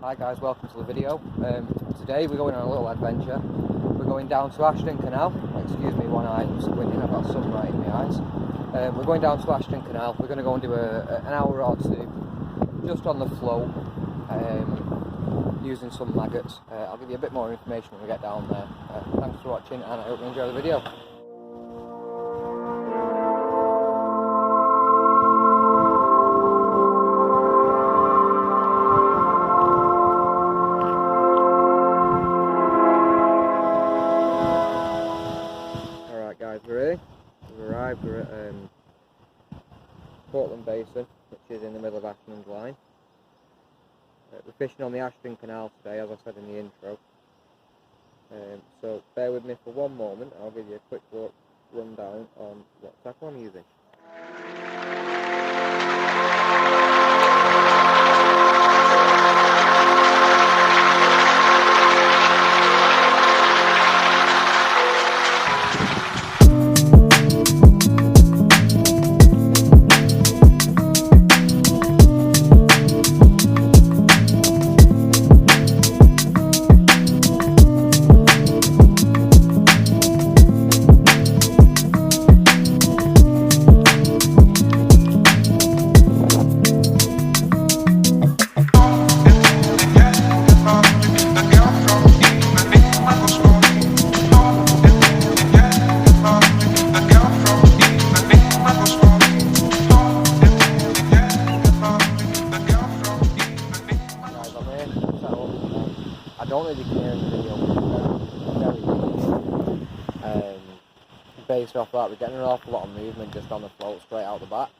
Hi guys, welcome to the video. Today we're going on a little adventure. We're going down to Ashton Canal. Excuse me, one eye, I'm squinting, I've got sun right in my eyes. We're going down to Ashton Canal. We're going to go and do an hour or two just on the float, using some maggots. I'll give you a bit more information when we get down there. Thanks for watching, and I hope you enjoy the video. We've arrived. We're at Portland Basin, which is in the middle of Ashton's line. We're fishing on the Ashton Canal today, as I said in the intro. So bear with me for one moment, I'll give you a quick rundown on what tackle I'm using. I don't really care in the video, very based off that, we're getting an awful lot of movement just on the float straight out the back.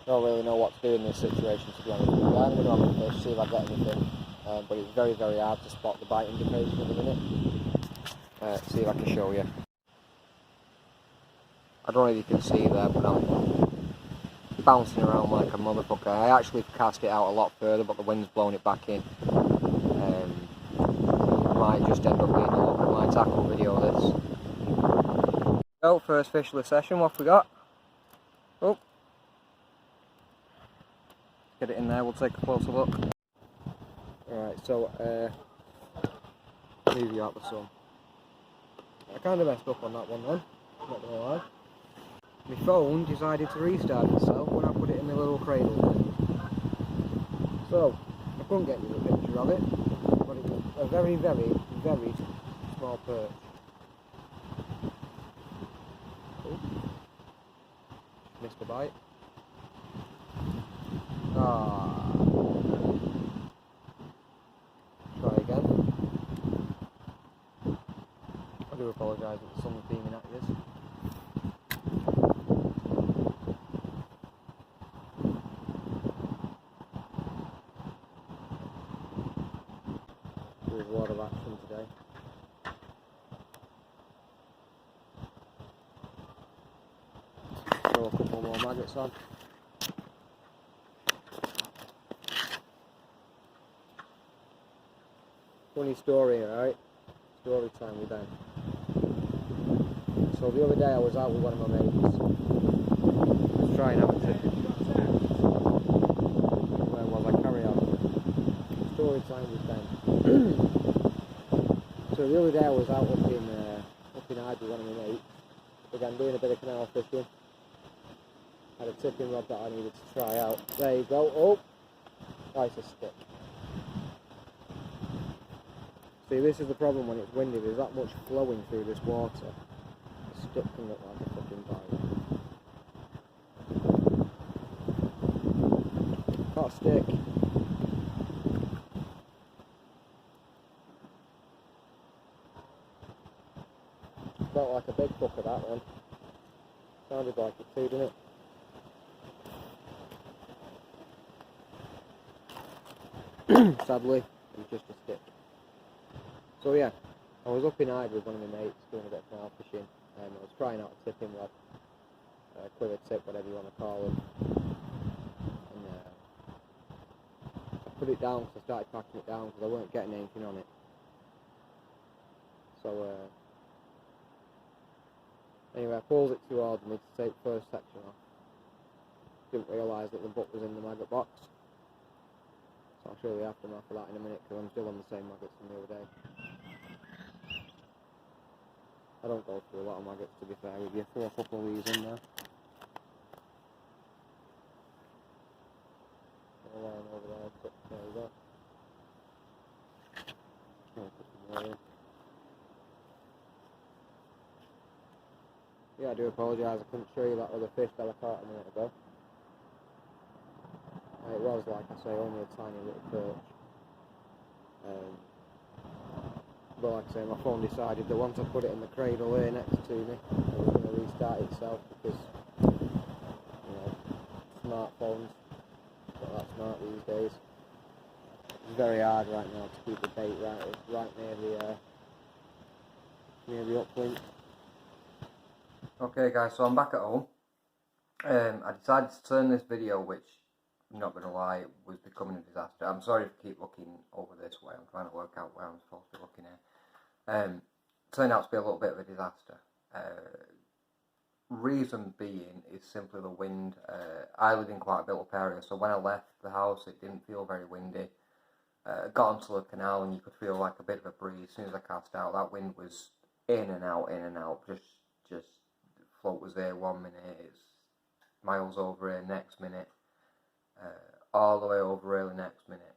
Don't really know what to do in this situation, to be honest with you. I'm going to have a fish, see if I get anything, but it's very hard to spot the bite indication at the minute. See if I can show you. I don't know if you can see there, but I'm bouncing around like a motherfucker. I actually cast it out a lot further, but the wind's blown it back in. Might just end up being a look at my tackle video this. So, first fish of the session, what have we got? Oh. Get it in there, we'll take a closer look. Alright, so, move you out the sun. I kind of messed up on that one then, not gonna lie. My phone decided to restart itself when I put it in the little cradle thing. So, I couldn't get you a picture of it, but it was a very small perch. Oh. Missed a bite. Try again. I do apologise that the sun's beaming at you. There's a lot of action today. Throw a couple more maggots on. Funny story, alright? Story time with them. So the other day I was out with one of my mates. I was trying out to... Where was I? Carry on. Story time with them. So the other day I was out up in Hyde with one of my mates. Again, doing a bit of canal fishing. Had a tipping rod that I needed to try out. There you go. Oh! Nice a stick. See, this is the problem when it's windy. There's that much flowing through this water. The stick can look like a fucking bite. Caught a stick. Felt like a big fucker, that one. Sounded like it too, didn't it? Sadly, it was just a stick. So yeah, I was up in Hyde with one of my mates doing a bit of canal fishing, and I was trying out a tipping rod, quiver tip, whatever you want to call them. And I put it down because I started packing it down because I weren't getting anything on it. So anyway, I pulled it towards me to take the first section off. Didn't realise that the butt was in the maggot box. I'll show you the aftermath of that in a minute because I'm still on the same maggots from the other day. I don't go through a lot of maggots, to be fair with you. Throw a couple of these in there. Line over there, there we go. Put some more in. Yeah, I do apologise, I couldn't show you that other fish that I caught a minute ago. It was, like I say, only a tiny little perch. But like I say, my phone decided that once I put it in the cradle here next to me, it was going to restart itself because, you know, smartphones, not that smart these days. It's very hard right now to keep the bait right near the uplink. Okay guys, so I'm back at home. I decided to turn this video, which, I'm not going to lie, was becoming a disaster. I'm sorry if I keep looking over this way. I'm trying to work out where I'm supposed to be looking here. Turned out to be a little bit of a disaster. Reason being is simply the wind. I live in quite a built up area, so when I left the house it didn't feel very windy. Got onto the canal and you could feel like a bit of a breeze. As soon as I cast out, that wind was in and out, just float was there 1 minute, it's miles over here next minute, all the way over here the next minute,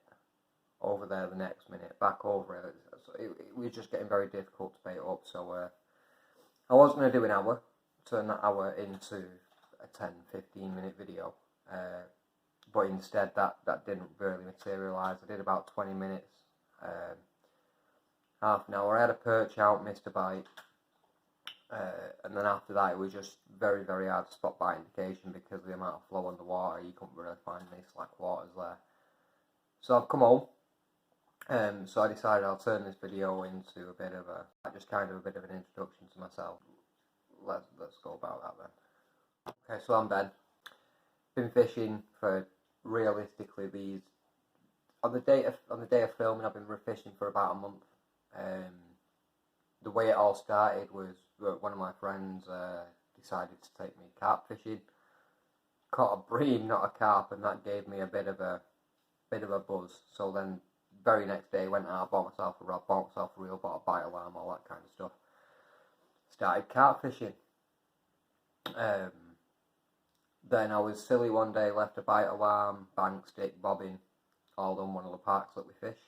over there the next minute, back over here. So it was just getting very difficult to bait up, so I was going to do an hour, turn that hour into a 10-15 minute video, but instead that didn't really materialise. I did about 20 minutes, half an hour. I had a perch out, missed a bite, and then after that it was just very, very hard to spot bite indication because of the amount of flow on the water. You couldn't really find any slack waters there. So I've come home, so I decided I'll turn this video into a bit of a, just kind of a bit of an introduction to myself. Let's go about that then. Okay, so I'm Ben. Been fishing for realistically these, on the day of filming, I've been fishing for about a month. The way it all started was one of my friends decided to take me carp fishing. Caught a bream, not a carp, and that gave me a bit of a buzz. So then, very next day, went out, bought myself a rod, bought myself a reel, bought a bite alarm, all that kind of stuff. Started carp fishing. Then I was silly one day, left a bite alarm, bank stick, bobbing, all on one of the parks that we fish.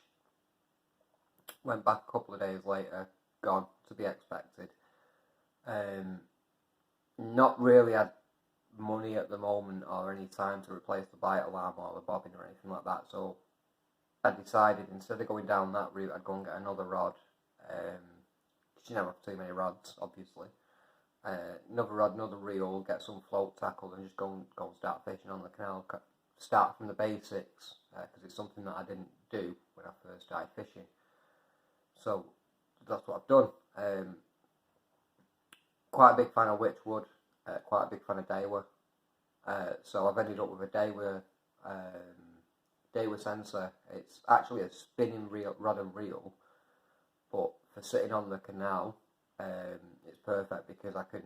Went back a couple of days later, gone, to be expected. Not really had money at the moment or any time to replace the bite alarm or the bobbin or anything like that, so I decided instead of going down that route I'd go and get another rod, because you never have too many rods obviously. Another rod, another reel, get some float tackle and just go and start fishing on the canal. Start from the basics, because it's something that I didn't do when I first started fishing. So that's what I've done. Quite a big fan of Witchwood, quite a big fan of Daiwa. So I've ended up with a Daiwa sensor. It's actually a spinning rod and reel, but for sitting on the canal, it's perfect because I can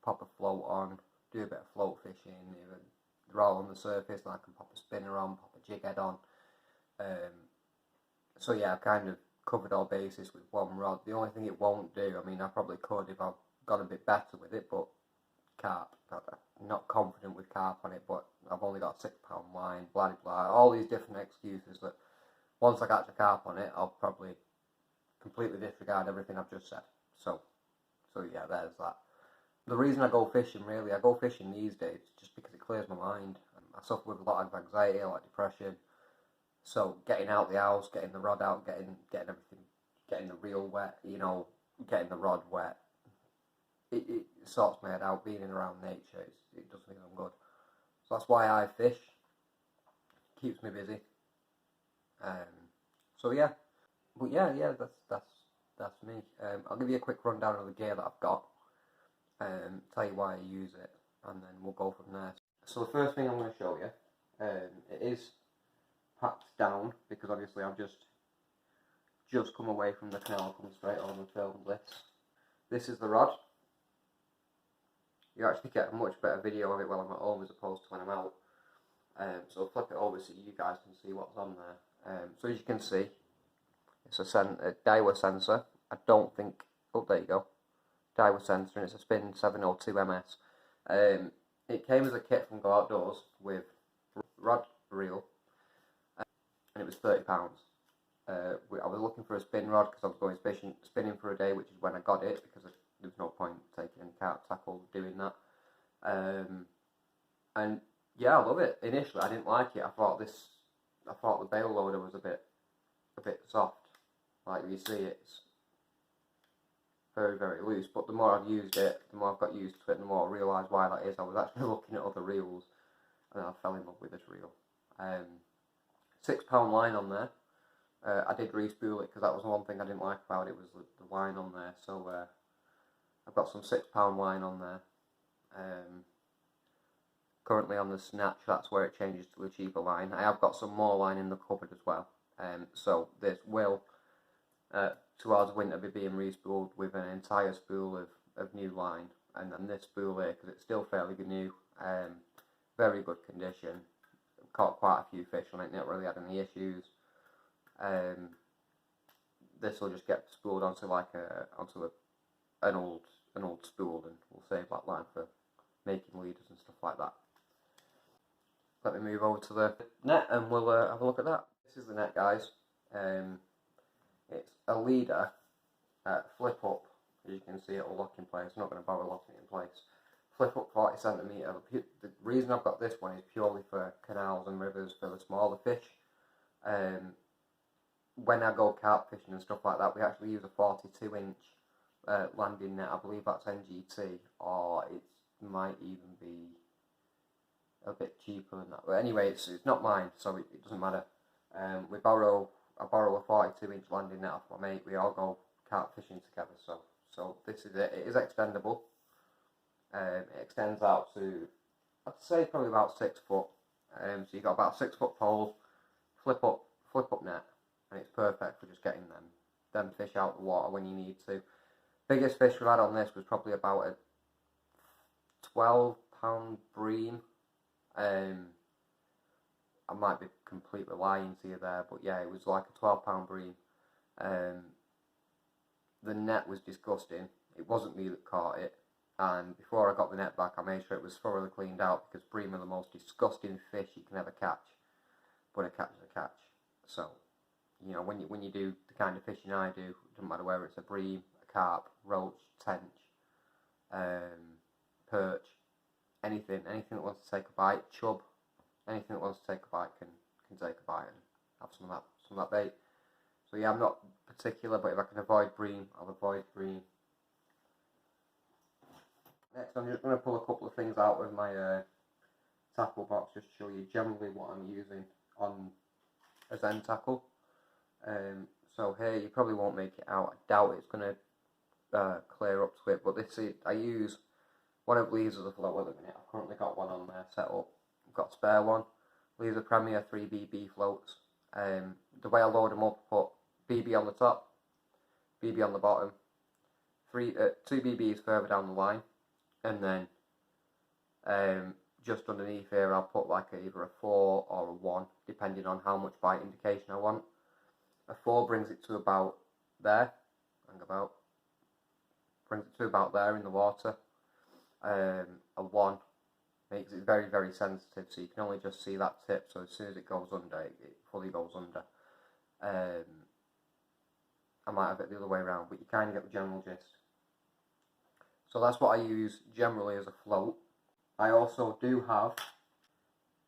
pop a float on, do a bit of float fishing. They're all on the surface, and I can pop a spinner on, pop a jig head on. So yeah, I've kind of covered all bases with one rod. The only thing it won't do, I mean, I probably could if I got a bit better with it, but carp, I'm not confident with carp on it, but I've only got a 6-pound line, blah blah, all these different excuses that once I catch a carp on it, I'll probably completely disregard everything I've just said. So yeah, there's that. The reason I go fishing these days just because it clears my mind. I suffer with a lot of anxiety, a lot of depression. So getting out the house, getting the rod out, getting everything, getting the reel wet, you know, getting the rod wet, it sorts my head out. Being in around nature, it does me some good. So that's why I fish. Keeps me busy. So yeah, but yeah, that's me. I'll give you a quick rundown of the gear that I've got, tell you why I use it, and then we'll go from there. So the first thing I'm going to show you, it is packed down because obviously I've just come away from the canal, come straight home and filmed this. This is the rod. You actually get a much better video of it while I'm at home as opposed to when I'm out. So I'll flip it over so you guys can see what's on there. So as you can see, it's a Daiwa sensor. I don't think, oh there you go, Daiwa sensor, and it's a spin 702 ms. It came as a kit from Go Outdoors with rod, reel, and it was £30. I was looking for a spin rod because I was going spinning for a day, which is when I got it, because there was no point taking any carp tackle doing that. And yeah, I love it. Initially, I didn't like it. I thought the bail loader was a bit soft. Like you see, it's very, very loose. But the more I've used it, the more I've got used to it, and the more I realised why that is. I was actually looking at other reels, and I fell in love with this reel. £6 line on there. I did re-spool it because that was one thing I didn't like about it, was the line on there. So I've got some £6 line on there. Currently on the Snatch, that's where it changes to the cheaper line. I have got some more line in the cupboard as well. So this will, towards winter, be being re-spooled with an entire spool of new line. And then this spool here, because it's still fairly new, very good condition. Caught quite a few fish on it, not really had any issues. This will just get spooled onto an old spool, and we'll save that line for making leaders and stuff like that. Let me move over to the net and we'll have a look at that. This is the net, guys. It's a leader, flip up. As you can see, it will lock in place. I'm not going to bother locking it in place. Flip up 40 centimetre. The reason I've got this one is purely for canals and rivers for the smaller fish. When I go carp fishing and stuff like that, we actually use a 42-inch landing net. I believe that's NGT, or it might even be a bit cheaper than that. But anyway, it's not mine, so it doesn't matter. I borrow a 42-inch landing net off my mate. We all go carp fishing together. So this is it. It is extendable. It extends out to, I'd say, probably about 6 foot. So you've got about a 6 foot pole, flip up net, and it's perfect for just getting them fish out the water when you need to. Biggest fish we had on this was probably about a 12-pound bream. I might be completely lying to you there, but yeah, it was like a 12-pound bream. The net was disgusting. It wasn't me that caught it, and before I got the net back, I made sure it was thoroughly cleaned out, because bream are the most disgusting fish you can ever catch. But a catch is a catch. So, you know, when you do the kind of fishing I do, it doesn't matter whether it's a bream, a carp, roach, tench, perch, anything that wants to take a bite, chub, anything that wants to take a bite can take a bite and have some of that bait. So yeah, I'm not particular, but if I can avoid bream, I'll avoid bream. Next, I'm just going to pull a couple of things out of my tackle box, just to show you generally what I'm using on a Zen tackle. So here, you probably won't make it out. I doubt it's going to clear up to it, but this is, I use one of these as a float at the minute. I've currently got one on there set up. I've got a spare one. These are Premier 3BB floats. The way I load them up, I put BB on the top, BB on the bottom, 2 BBs further down the line, and then just underneath here I'll put like either a 4 or a 1, depending on how much bite indication I want. A 4 brings it to about there, brings it to about there in the water. A 1 makes it very, very sensitive, so you can only just see that tip, so as soon as it goes under, it fully goes under. I might have it the other way around, but you kind of get the general gist. So that's what I use generally as a float. I also do have,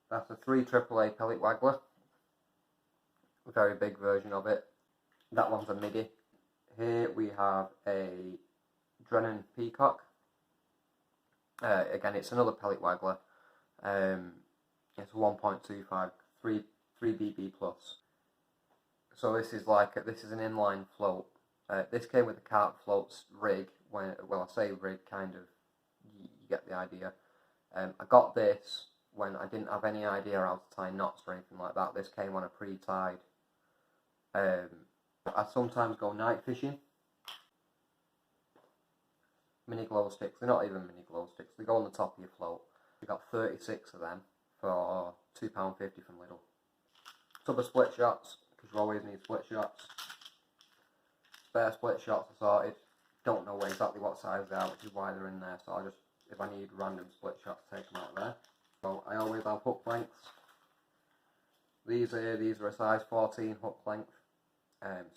that's a 3 AAA pellet waggler, a very big version of it. That one's a MIDI. Here we have a Drennan Peacock. Again, it's another pellet waggler. It's 1.25, 3 BB plus. So this is an inline float. This came with the carp floats rig. Well, I say rig, kind of, you get the idea. I got this when I didn't have any idea how to tie knots or anything like that. This came on a pre-tied. I sometimes go night fishing. Mini glow sticks. They're not even mini glow sticks. They go on the top of your float. We got 36 of them for £2.50 from Lidl. Tub of split shots. because you always need split shots. Spare split shots are sorted. Don't know exactly what size they are, which is why they're in there, so I'll just, if I need random split shots, take them out of there. So I always have hook lengths. These are a size 14 hook length,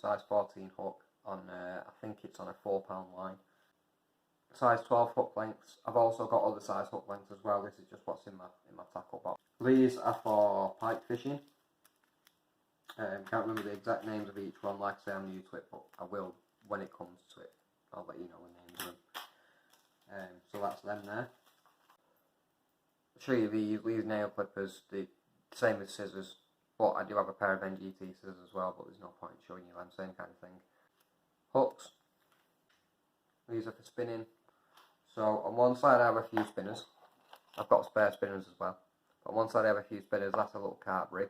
size 14 hook on, I think it's on a 4-pound line. Size 12 hook lengths. I've also got other size hook lengths as well. This is just what's in my tackle box. These are for pike fishing. Can't remember the exact names of each one. Like I say, I'm new to it, but I will when it comes to it. I'll let you know the names of them. So that's them there. I'll show you these nail clippers. The same as scissors, but I do have a pair of NGT scissors as well. But there's no point showing you them. Same kind of thing. Hooks. These are for spinning. So on one side I have a few spinners. I've got spare spinners as well. On one side I have a few spinners. That's a little carp rig.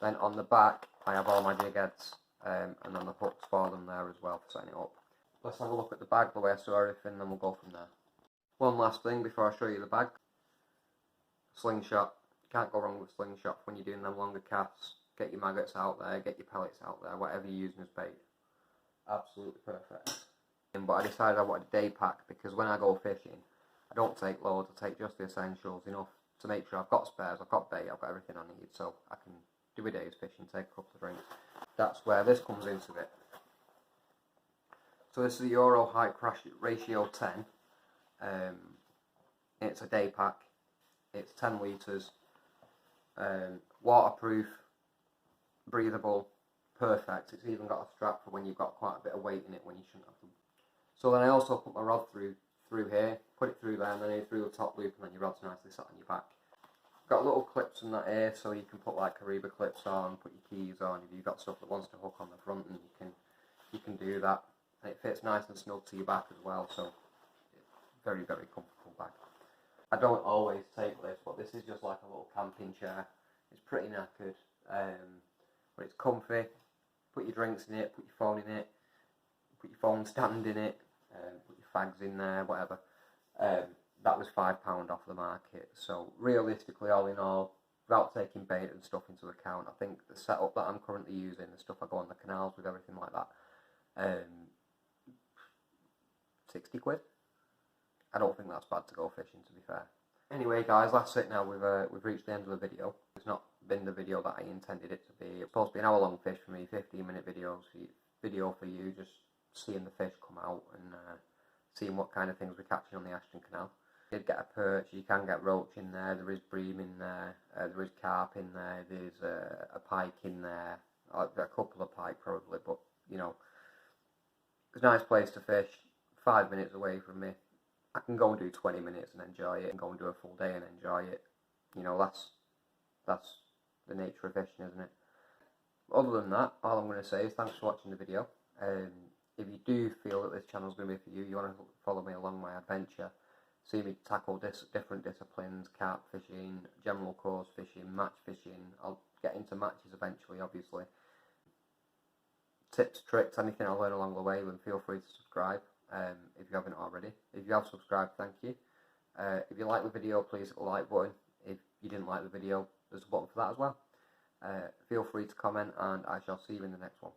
Then on the back I have all my jig heads, and then the hooks for them there as well for setting it up. Let's have a look at the bag, the way I store everything, then we'll go from there. One last thing before I show you the bag. Slingshot. Can't go wrong with slingshot when you're doing them longer casts. Get your maggots out there, get your pellets out there, whatever you're using as bait. Absolutely perfect. But I decided I wanted a day pack because when I go fishing, I don't take loads, I take just the essentials, enough to make sure I've got spares, I've got bait, I've got everything I need, so I can do a day's fishing, take a couple of drinks. That's where this comes into it. So this is the Euro height crash ratio 10. It's a day pack. It's 10 litres. Waterproof, breathable, perfect. It's even got a strap for when you've got quite a bit of weight in it when you shouldn't have them. So then I also put my rod through here, put it through there, and then through the top loop, and then your rod's nicely sat on your back. Got little clips in that here, so you can put like Kariba clips on, put your keys on. If you've got stuff that wants to hook on the front, and you can do that. And it fits nice and snug to your back as well, so very, very comfortable bag. I don't always take this, but this is just like a little camping chair. It's pretty knackered, but it's comfy. Put your drinks in it, put your phone in it, put your phone stand in it, put your fags in there, whatever. That was £5 off the market. So realistically, all in all, without taking bait and stuff into account, I think the setup that I'm currently using, the stuff I go on the canals with, everything like that, 60 quid. I don't think that's bad to go fishing, to be fair. Anyway, guys, that's it now. We've reached the end of the video. It's not been the video that I intended it to be. It's supposed to be an hour-long fish for me, 15-minute video for you, just seeing the fish come out and seeing what kind of things we're catching on the Ashton Canal. You did get a perch, you can get roach in there, there is bream in there, there is carp in there, there's a pike in there, a couple of pike probably, but, you know, it's a nice place to fish, 5 minutes away from me. I can go and do 20 minutes and enjoy it, and go and do a full day and enjoy it. You know, that's the nature of fishing, isn't it? Other than that, all I'm going to say is thanks for watching the video. If you do feel that this channel is going to be for you, you want to follow me along my adventure, see me tackle different disciplines, carp fishing, general course fishing, match fishing. I'll get into matches eventually, obviously. Tips, tricks, anything I learn along the way, then feel free to subscribe if you haven't already. If you have subscribed, thank you. If you like the video, please hit the like button. If you didn't like the video, there's a button for that as well. Feel free to comment, and I shall see you in the next one.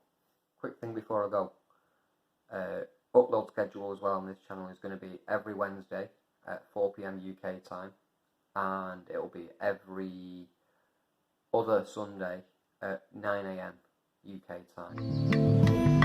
Quick thing before I go. Upload schedule as well on this channel is going to be every Wednesday at 4 PM UK time, and it will be every other Sunday at 9 AM UK time.